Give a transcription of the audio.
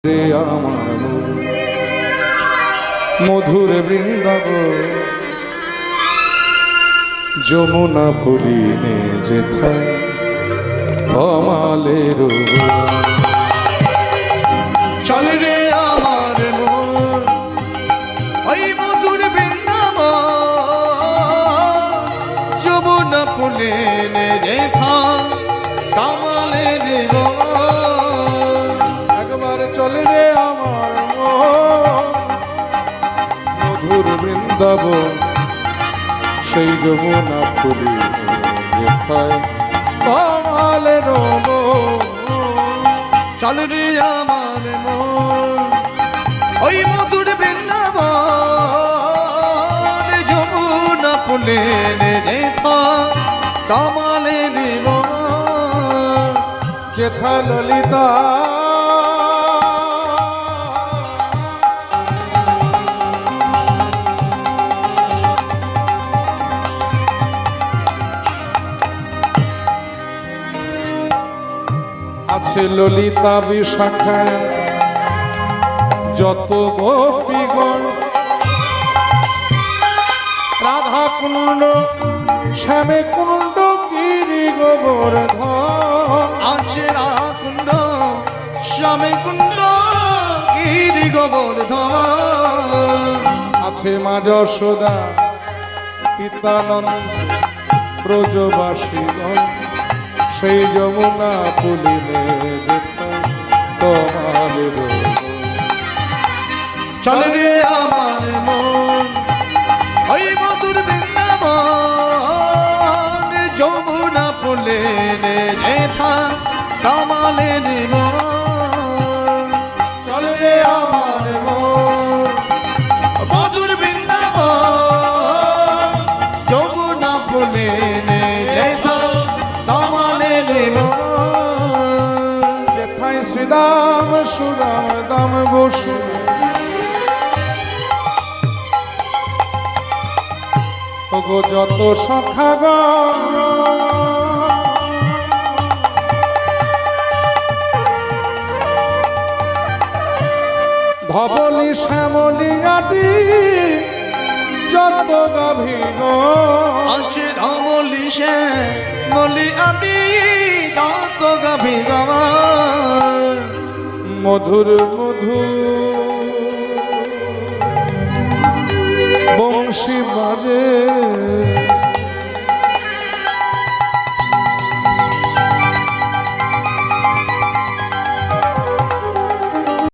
রে আমার মন মধুর বৃন্দাবন যমুনা ফুলিনে যেথায় কমালের চল রে আমার মন ওই মধুর বৃন্দাবন যমুনা ফুলিনে যেথায় কমালের একবার চল রে আমার মন মধুর বৃন্দাবন সেই যমুনা ফুলিনে যেথায় কমালের চল রে আমার মন ওই মধুর বৃন্দাবন যমুনা ফুলিনে যেথায় কমালের যেথা ললিতা আছে ললিতা বিশাখায় যত গোপীগণ রাধা কুণ্ড শ্যামে কুণ্ড গিরি গোবর্ধন আছে রাকুণ্ড শ্যামে কুণ্ড গিরি গোবর্ধন আছে মা যশোদা পিতানন্দ ব্রজবাসীগণ সেই যমুনা ফুলিনে যেথায় কমালের চল রে আমার মন ওই মধুর বৃন্দাবন যমুনা ফুলিনে যেথায় কমালের চল রে আমার মন মধুর বৃন্দাবন যমুনা ফুলিনে যেথায় কমালের যেথায় শ্রীদাম সুরাম দাম বসু ওগো যত সখাগণ ধবলি শ্যামলি আদি যত গাভীগণ আছে ধমলি সে মলি আদি যত গাভী গাওয়া মধুর মধুর বংশী বাজে